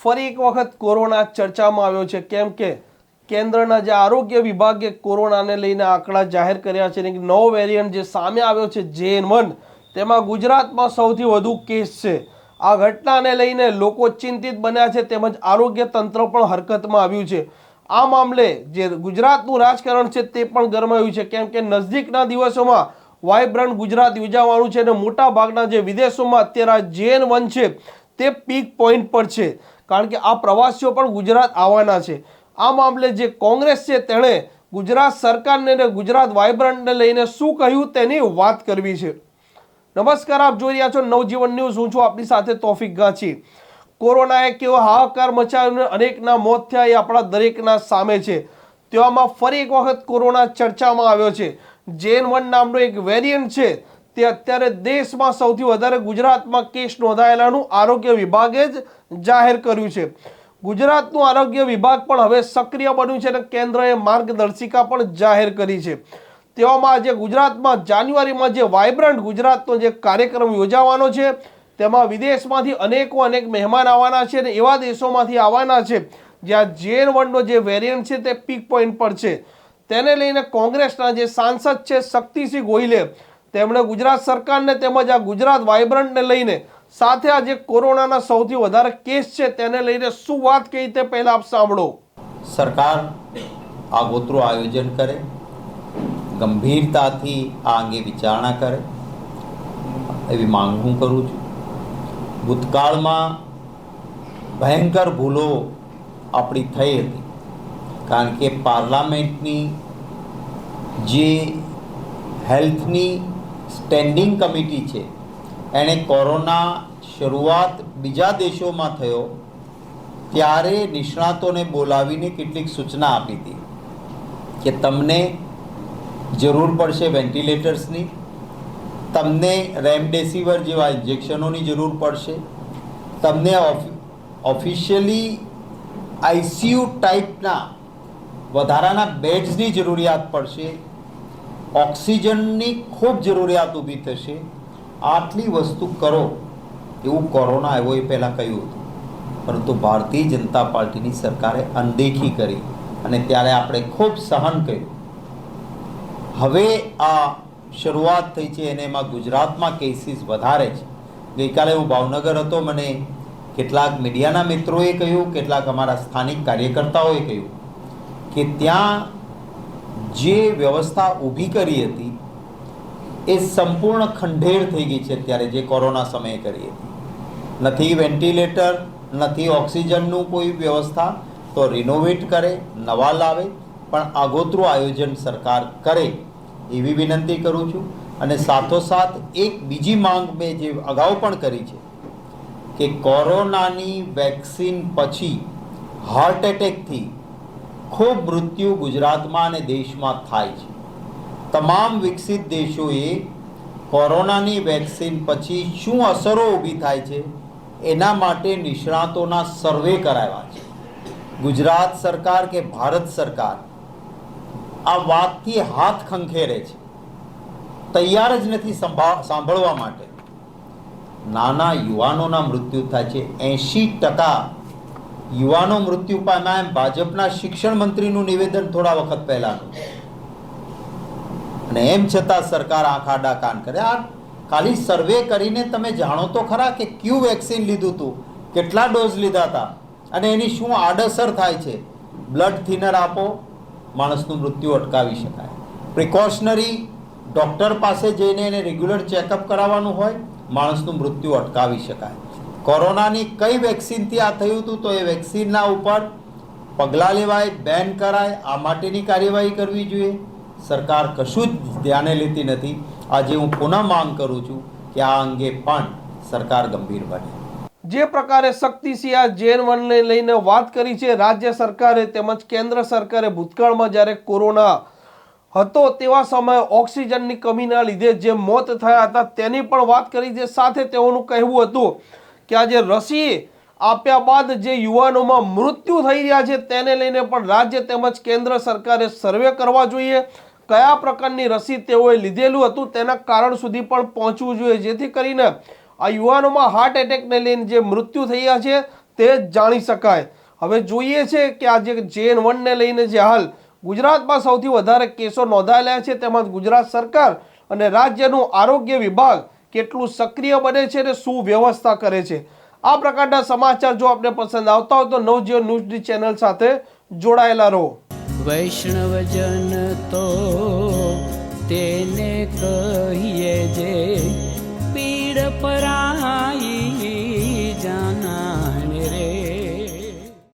ફરી એક વખત કોરોના ચર્ચામાં આવ્યો છે, કેમ કે કેન્દ્રના જે આરોગ્ય વિભાગે કોરોનાને લઈને આંકડા જાહેર કર્યા છે. નવો વેરિયન્ટ જે સામે આવ્યો છે JN1, તેમાં ગુજરાતમાં સૌથી વધુ કેસ છે. આ ઘટનાને લઈને લોકો ચિંતિત બન્યા છે, તેમજ આરોગ્ય તંત્ર પણ હરકતમાં આવ્યું છે. આ મામલે જે ગુજરાતનું રાજકારણ છે તે પણ ગરમાયું છે, કેમ કે નજદીકના દિવસોમાં વાઇબ્રન્ટ ગુજરાત યોજાવાનું છે અને મોટા ભાગના જે વિદેશોમાં અત્યારે JN1 છે તે પીક પોઈન્ટ પર છે, કારણ કે આ પ્રવાસીઓ પણ ગુજરાત આવવાના છે. આ મામલે જે કોંગ્રેસ છે તેણે ગુજરાત સરકારને અને ગુજરાત વાઇબ્રન્ટને લઈને શું કહ્યું તેની વાત કરવી છે. નમસ્કાર, આપ જોઈ રહ્યા છો નવજીવન ન્યૂઝ. હું છું આપની સાથે તોફિક ગાંચી. કોરોનાએ કેવો હાહાકાર મચાવ્યો, અનેકના મોત થયા, એ આપણા દરેકના સામે છે. તેવામાં ફરી એક વખત કોરોના ચર્ચામાં આવ્યો છે. JN1 નામનો એક વેરિયન્ટ છે તે અત્યારે દેશમાં સૌથી વધારે ગુજરાતમાં કેસ નોંધાયેલાનું આરોગ્ય વિભાગે જ જાહેર કર્યું છે. ગુજરાતનું આરોગ્ય વિભાગ પણ હવે સક્રિય બન્યું છે અને કેન્દ્રએ માર્ગદર્શિકા પણ જાહેર કરી છે. તેવામાં આજે ગુજરાતમાં જાન્યુઆરીમાં જે વાઇબ્રન્ટ ગુજરાતનો જે કાર્યક્રમ યોજાવાનો છે, તેમાં વિદેશમાંથી અનેક મહેમાન આવવાના છે અને એવા દેશોમાંથી આવવાના છે જ્યાં JN1નો જે વેરિયન્ટ છે તે પીક પોઈન્ટ પર છે. તેને લઈને કોંગ્રેસના જે સાંસદ છે શક્તિસિંહ ગોહિલે તેમણે ગુજરાત સરકારને તેમજ આ ગુજરાત વાઇબ્રન્ટને લઈને સાથે આ જે કોરોનાના સૌથી વધારે કેસ છે તેને લઈને શું વાત કહી તે પહેલા આપ સાંભળો. સરકાર આગોતરું આયોજન કરે, ગંભીરતાથી આ અંગે વિચારણા કરે એવી માંગ હું કરું છું. ભૂતકાળમાં ભયંકર ભૂલો આપણી થઈ હતી, કારણ કે પાર્લામેન્ટની જે હેલ્થની સ્ટેન્ડિંગ કમિટી છે એણે કોરોના શરૂઆત બીજા દેશોમાં થયો ત્યારે નિષ્ણાતોને બોલાવીને કેટલીક સૂચના આપી હતી કે તમને જરૂર પડશે વેન્ટિલેટર્સની, તમને રેમડેસિવિર જેવા ઇન્જેક્શનોની જરૂર પડશે, તમને ઓફિશિયલી ICU ટાઈપના વધારાના બેડ્સની જરૂરિયાત પડશે, ઓક્સિજનની ખૂબ જરૂરિયાત ઊભી થશે. આટલી વસ્તુ કરો એવું કોરોના આવ્યો એ પહેલાં કહ્યું હતું, પરંતુ ભારતીય જનતા પાર્ટીની સરકારે અનદેખી કરી અને ત્યારે આપણે ખૂબ સહન કર્યું. હવે આ શરૂઆત થઈ છે અને એમાં ગુજરાતમાં કેસીસ વધારે છે. ગઈકાલે હું ભાવનગર હતો, મને કેટલાક મીડિયાના મિત્રોએ કહ્યું, કેટલાક અમારા સ્થાનિક કાર્યકર્તાઓએ કહ્યું કે ત્યાં જે વ્યવસ્થા ઊભી કરી હતી એ સંપૂર્ણ ખંડેર થઈ ગઈ છે. અત્યારે જે કોરોના સમયે કરી હતી, નથી વેન્ટિલેટર, નથી ઓક્સિજનનું કોઈ વ્યવસ્થા, તો રિનોવેટ કરે, નવા લાવે, પણ આગોતરું આયોજન સરકાર કરે એવી વિનંતી કરું છું. અને સાથોસાથ એક બીજી માંગ મેં જે અગાઉ પણ કરી છે કે કોરોનાની વેક્સિન પછી હાર્ટ એટેકથી ખૂબ મૃત્યુ ગુજરાતમાં અને દેશમાં થાય છે. તમામ વિકસિત દેશોએ કોરોનાની વેક્સિન પછી શું અસરો ઊભી થાય છે એના માટે નિષ્ણાતોના સર્વે કરાવ્યા છે. ગુજરાત સરકાર કે ભારત સરકાર આ વાતથી હાથ ખંખેરે છે, તૈયાર જ નથી સાંભળવા માટે. નાના યુવાનોના મૃત્યુ થાય છે, 80% યુવાનો મૃત્યુ પામ્યા. એમ ભાજપના શિક્ષણ મંત્રીનું નિવેદન થોડા વખત પહેલાનું, અને એમ છતાં સરકાર આંખ આડા કાન કરે. આ ખાલી સર્વે કરીને તમે જાણો તો ખરા કે કયું વેક્સિન લીધું હતું, કેટલા ડોઝ લીધા હતા અને એની શું આડઅસર થાય છે. બ્લડ થિનર આપો, માણસનું મૃત્યુ અટકાવી શકાય. પ્રિકોશનરી ડૉક્ટર પાસે જઈને એને રેગ્યુલર ચેકઅપ કરાવવાનું હોય, માણસનું મૃત્યુ અટકાવી શકાય. કોરોનાની કઈ વેક્સિનથી આ થયું હતું તો એ વેક્સિનના ઉપર પગલાં લેવાય, બેન કરાય, આ માટેની કાર્યવાહી કરવી જોઈએ. સરકાર કશું જ ધ્યાને લેતી નથી. આજે હું પુનઃ માંગ કરું છું કે આ અંગે પણ સરકાર ગંભીર બને. જે પ્રકારે શક્તિસિંહ આ JN1ને લઈને વાત કરી છે, રાજ્ય સરકારે તેમજ કેન્દ્ર સરકારે ભૂતકાળમાં જ્યારે કોરોના હતો તેવા સમયે ઓક્સિજનની કમીના લીધે જે મોત થયા હતા તેની પણ વાત કરી છે. સાથે તેઓનું કહેવું હતું કે આ જે રસી આપ્યા બાદ જે યુવાનોમાં મૃત્યુ થઈ રહ્યા છે તેને લઈને પણ રાજ્ય તેમજ કેન્દ્ર સરકારે સર્વે કરવા જોઈએ. કયા પ્રકારની રસી તેઓએ લીધેલું હતું તેના કારણ સુધી પણ પહોંચવું જોઈએ, જેથી કરીને આ યુવાનોમાં હાર્ટ એટેકને લઈને જે મૃત્યુ થયા છે તે જ જાણી શકાય. હવે જોઈએ છે કે આ જે JN1 ને લઈને જે હાલ ગુજરાતમાં સૌથી વધારે કેસો નોંધાયેલા છે, તેમાં ગુજરાત સરકાર અને રાજ્યનું આરોગ્ય વિભાગ કેટલું સક્રિય બને છે અને શું વ્યવસ્થા કરે છે. આ પ્રકારના સમાચાર જો આપને પસંદ આવતા હોય તો નવજીવન ન્યૂઝની ચેનલ સાથે જોડાયેલા રહો. વૈષ્ણવજન તો તેને કહીએ જે પીડ પરાઈ